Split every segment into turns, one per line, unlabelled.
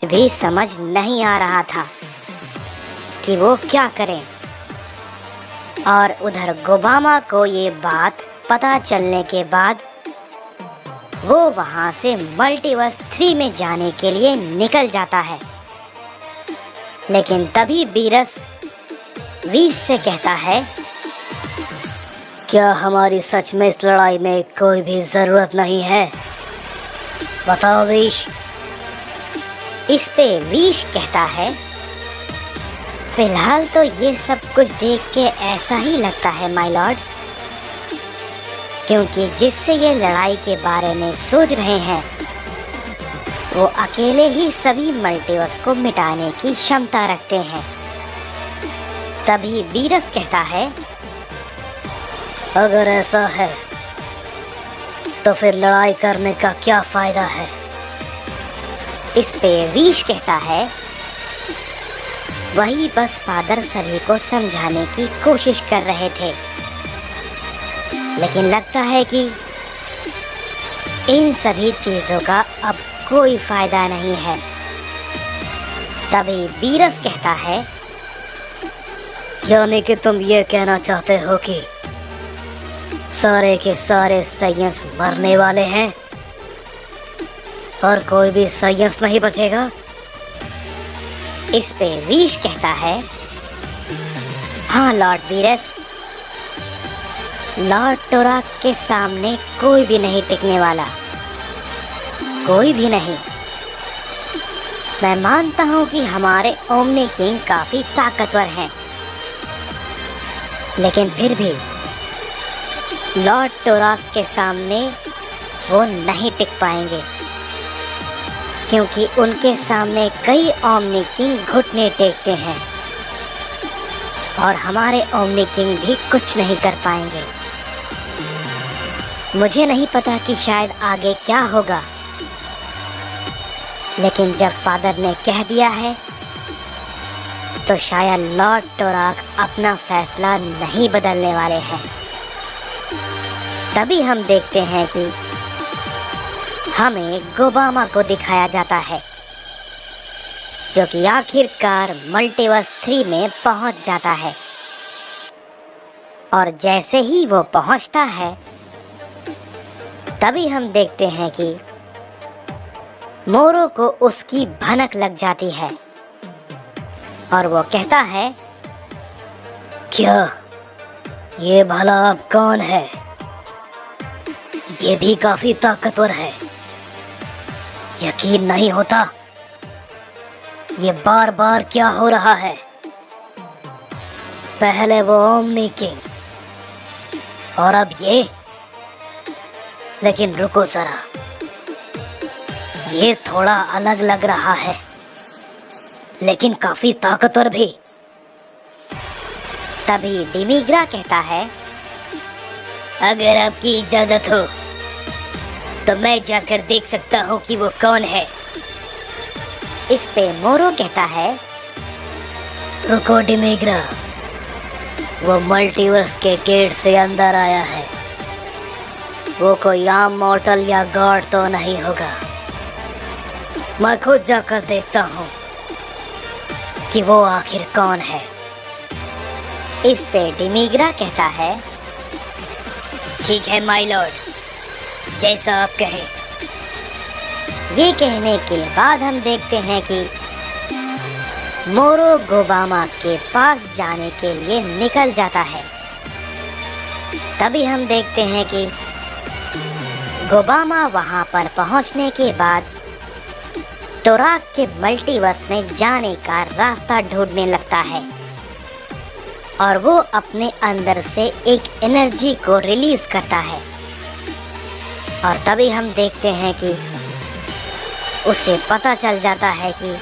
भी समझ नहीं आ रहा था कि वो क्या करें। और उधर गोबामा को ये बात पता चलने के बाद वो वहां से मल्टीवर्स 3 में जाने के लिए निकल जाता है। लेकिन तभी बीरस वीस से कहता है, क्या हमारी सच में इस लड़ाई में कोई भी जरूरत नहीं है? बताओ वीश। इस पे वीश कहता है, फिलहाल तो ये सब कुछ देख के ऐसा ही लगता है माय लॉर्ड, क्योंकि जिससे ये लड़ाई के बारे में सोच रहे हैं वो अकेले ही सभी मल्टीवर्स को मिटाने की क्षमता रखते हैं। तभी बीरस कहता है, अगर ऐसा है तो फिर लड़ाई करने का क्या फायदा है? इस पे वीश कहता है, वही बस फादर सभी को समझाने की कोशिश कर रहे थे, लेकिन लगता है कि इन सभी चीजों का अब कोई फायदा नहीं है। तभी बीरस कहता है, यानी कि तुम ये कहना चाहते हो कि सारे के सारे साइंस मरने वाले हैं और कोई भी साइंस नहीं बचेगा? इस पे वीश कहता है, हाँ लॉर्ड बीरस, लॉर्ड टोराक के सामने कोई भी नहीं टिकने वाला, कोई भी नहीं। मैं मानता हूँ कि हमारे ओमनी किंग काफी ताकतवर हैं, लेकिन फिर भी लॉर्ड टोराक के सामने वो नहीं टिक पाएंगे, क्योंकि उनके सामने कई ओमनी किंग घुटने टेकते हैं और हमारे ओमनी किंग भी कुछ नहीं कर पाएंगे। मुझे नहीं पता कि शायद आगे क्या होगा, लेकिन जब फादर ने कह दिया है तो शायद लॉर्ड टोराक अपना फैसला नहीं बदलने वाले हैं। तभी हम देखते हैं कि हमें गोबामा को दिखाया जाता है, जो कि आखिरकार मल्टीवर्स 3 में पहुंच जाता है। और जैसे ही वो पहुंचता है तभी हम देखते हैं कि मोरो को उसकी भनक लग जाती है और वो कहता है, क्या ये भला अब कौन है? ये भी काफी ताकतवर है। यकीन नहीं होता, ये बार बार क्या हो रहा है? पहले वो ओमनी किंग और अब ये। लेकिन रुको जरा, ये थोड़ा अलग लग रहा है, लेकिन काफी ताकतवर भी। तभी डिमिग्रा कहता है, अगर आपकी इजाजत हो तो मैं जाकर देख सकता हूँ कि वो कौन है। इस पे मोरो कहता है, रुको डिमिग्रा, वो मल्टीवर्स के गेट से अंदर आया है, वो कोई आम मॉर्टल या गॉड तो नहीं होगा। मैं खुद जाकर देखता हूँ कि वो आखिर कौन है। इस पे डिमिग्रा कहता है, ठीक है माय लॉर्ड, जैसा आप कहें। ये कहने के बाद हम देखते हैं कि मोरो गोबामा के पास जाने के लिए निकल जाता है। तभी हम देखते हैं कि गोबामा वहां पर पहुंचने के बाद टोराक के मल्टीवर्स में जाने का रास्ता ढूंढने लगता है और वो अपने अंदर से एक एनर्जी को रिलीज करता है। और तभी हम देखते हैं कि उसे पता चल जाता है कि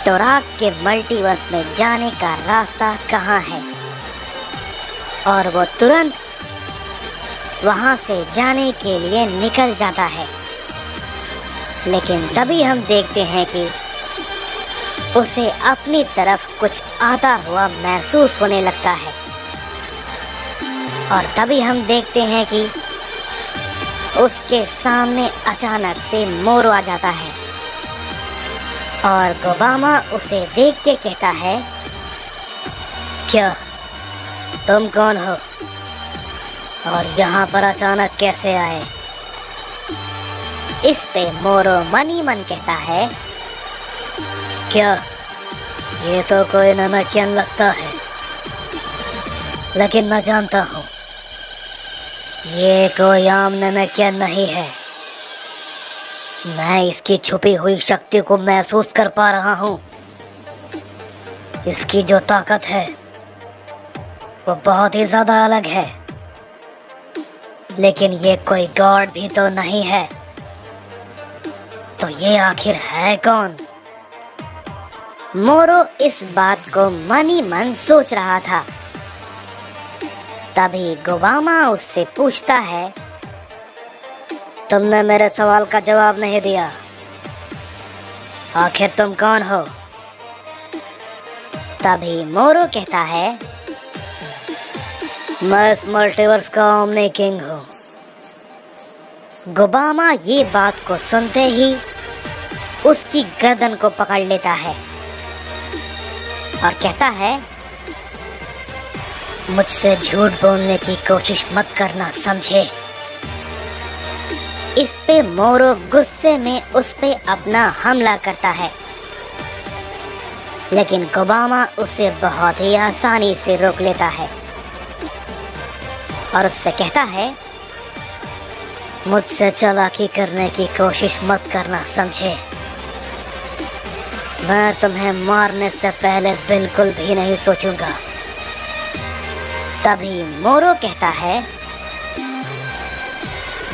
टोराक के मल्टीवर्स में जाने का रास्ता कहाँ है और वो तुरंत वहाँ से जाने के लिए निकल जाता है। लेकिन तभी हम देखते हैं कि उसे अपनी तरफ कुछ आता हुआ महसूस होने लगता है और तभी हम देखते हैं कि उसके सामने अचानक से मोरो आ जाता है और गोबामा उसे देख के कहता है, क्या तुम कौन हो और यहाँ पर अचानक कैसे आए? इस पे मोरो मन ही मन कहता है, क्या ये तो कोई नमकियन लगता है, लेकिन मैं जानता हूँ ये कोई आम नमकियन नहीं है। मैं इसकी छुपी हुई शक्ति को महसूस कर पा रहा हूँ। इसकी जो ताकत है वो बहुत ही ज्यादा अलग है, लेकिन ये कोई गॉड भी तो नहीं है। तो ये आखिर है कौन? मोरो इस बात को मन ही मन सोच रहा था। तभी गोबामा उससे पूछता है, तुमने मेरे सवाल का जवाब नहीं दिया। आखिर तुम कौन हो? तभी मोरो कहता है, मैं इस मल्टीवर्स का ओमनी किंग हूँ। गोबामा ये बात को सुनते ही उसकी गर्दन को पकड़ लेता है और कहता है, मुझसे झूठ बोलने की कोशिश मत करना, समझे? इस पे मोरो गुस्से में उस पे अपना हमला करता है, लेकिन गोबामा उसे बहुत ही आसानी से रोक लेता है और उससे कहता है, मुझसे चालाकी करने की कोशिश मत करना, समझे? मैं तुम्हें मारने से पहले बिल्कुल भी नहीं सोचूंगा। तभी मोरो कहता है,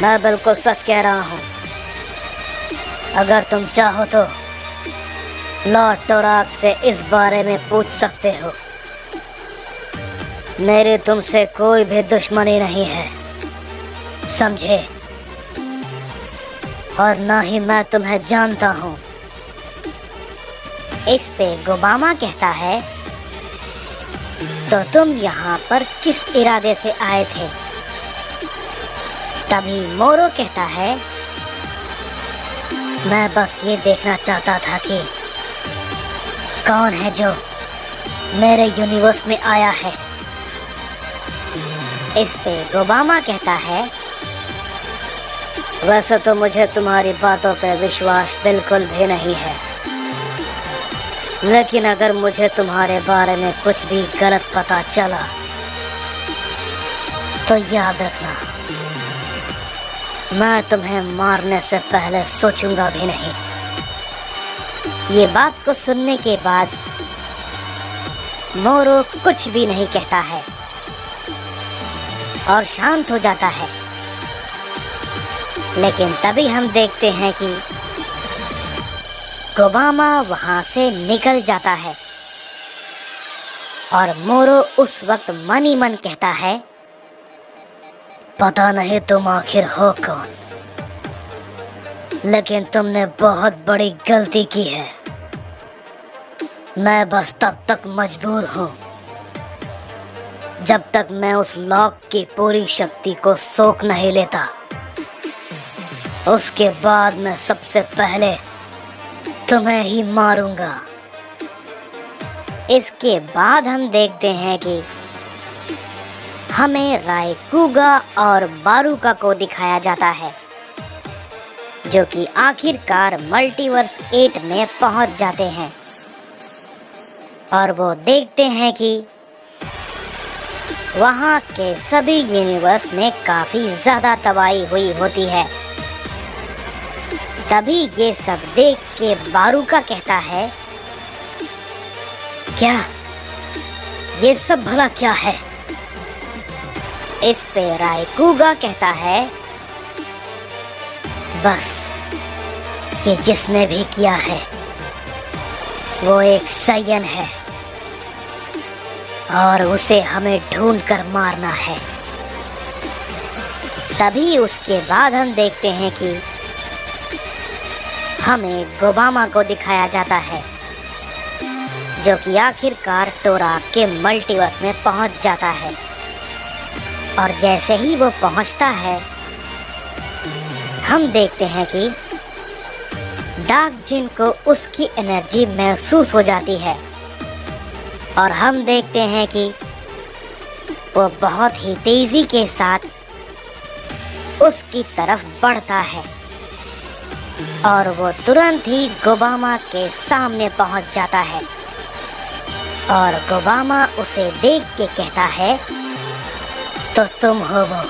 मैं बिल्कुल सच कह रहा हूँ। अगर तुम चाहो तो लॉर्ड टोराक से इस बारे में पूछ सकते हो। मेरी तुमसे कोई भी दुश्मनी नहीं है, समझे? और ना ही मैं तुम्हें जानता हूँ। इस पे गोबामा कहता है, तो तुम यहाँ पर किस इरादे से आए थे? तभी मोरो कहता है, मैं बस ये देखना चाहता था कि कौन है जो मेरे यूनिवर्स में आया है। इस पे गोबामा कहता है, वैसे तो मुझे तुम्हारी बातों पे विश्वास बिल्कुल भी नहीं है, लेकिन अगर मुझे तुम्हारे बारे में कुछ भी गलत पता चला तो याद रखना, मैं तुम्हें मारने से पहले सोचूंगा भी नहीं। ये बात को सुनने के बाद मोरो कुछ भी नहीं कहता है और शांत हो जाता है। लेकिन तभी हम देखते हैं कि गोबामा वहां से निकल जाता है और मोरो उस वक्त मन ही मन कहता है, पता नहीं तुम आखिर हो कौन, लेकिन तुमने बहुत बड़ी गलती की है। मैं बस तब तक मजबूर हूँ जब तक मैं उस लॉक की पूरी शक्ति को सोख नहीं लेता। उसके बाद मैं सबसे पहले तुम्हें ही मारूंगा। इसके बाद हम देखते हैं कि हमें रायकुगा और बारुका को दिखाया जाता है, जो कि आखिरकार मल्टीवर्स 8 में पहुंच जाते हैं और वो देखते हैं कि वहां के सभी यूनिवर्स में काफी ज्यादा तबाही हुई होती है। तभी ये सब देख के बारुका कहता है, क्या ये सब भला क्या है? इस पे रायकुगा कहता है, बस ये जिसने भी किया है वो एक साइयन है और उसे हमें ढूंढ कर मारना है। तभी उसके बाद हम देखते हैं कि हमें गोबामा को दिखाया जाता है, जो कि आखिरकार टोराक के मल्टीवर्स में पहुंच जाता है। और जैसे ही वो पहुंचता है, हम देखते हैं कि डार्क जिन को उसकी एनर्जी महसूस हो जाती है और हम देखते हैं कि वो बहुत ही तेजी के साथ उसकी तरफ बढ़ता है और वो तुरंत ही गोबामा के सामने पहुंच जाता है और गोबामा उसे देख के कहता है, तो तुम हो वो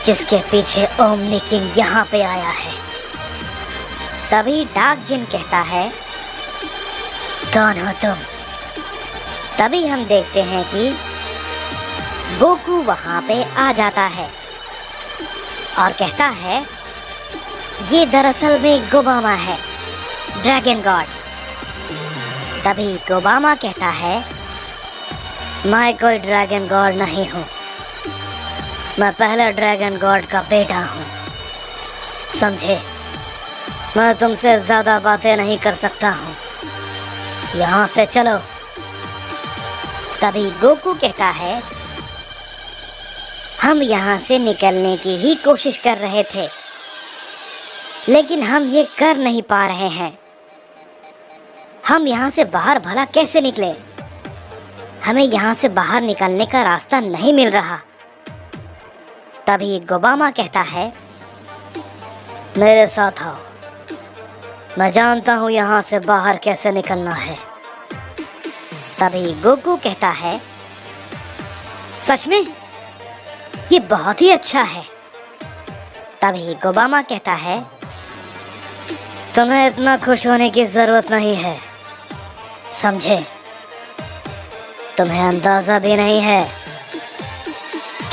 जिसके पीछे ओमनी किंग यहाँ पे आया है। तभी डार्क जिन कहता है, कौन हो तुम? तभी हम देखते हैं कि गोकू वहाँ पे आ जाता है और कहता है, ये दरअसल में गोबामा है, ड्रैगन गॉड। तभी गोबामा कहता है, मैं कोई ड्रैगन गॉड नहीं हूँ, मैं पहले ड्रैगन गॉड का बेटा हूँ, समझे? मैं तुमसे ज़्यादा बातें नहीं कर सकता हूँ, यहाँ से चलो। तभी गोकू कहता है, हम यहाँ से निकलने की ही कोशिश कर रहे थे, लेकिन हम ये कर नहीं पा रहे हैं। हम यहाँ से बाहर भला कैसे निकले? हमें यहाँ से बाहर निकलने का रास्ता नहीं मिल रहा। तभी गोबामा कहता है, मेरे साथ आओ, मैं जानता हूँ यहाँ से बाहर कैसे निकलना है। तभी गोकू कहता है, सच में? ये बहुत ही अच्छा है। तभी गोबामा कहता है, तुम्हें इतना खुश होने की जरूरत नहीं है, समझे? तुम्हें अंदाजा भी नहीं है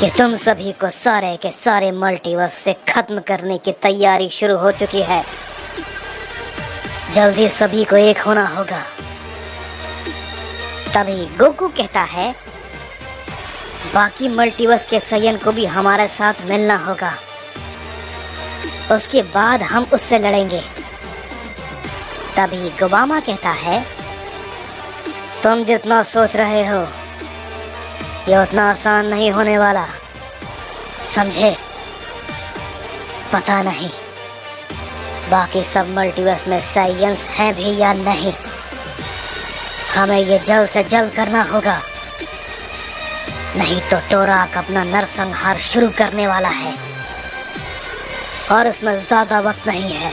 कि तुम सभी को सारे के सारे मल्टीवर्स से खत्म करने की तैयारी शुरू हो चुकी है। जल्दी सभी को एक होना होगा। तभी गोकू कहता है, बाकी मल्टीवर्स के सयन को भी हमारे साथ मिलना होगा, उसके बाद हम उससे लड़ेंगे। तभी गोबामा कहता है, तुम जितना सोच रहे हो ये उतना आसान नहीं होने वाला, समझे? पता नहीं बाकी सब मल्टीवर्स में साइंस हैं भी या नहीं, हमें ये जल्द से जल्द करना होगा, नहीं तो टोराक अपना नरसंहार शुरू करने वाला है और इसमें ज्यादा वक्त नहीं है।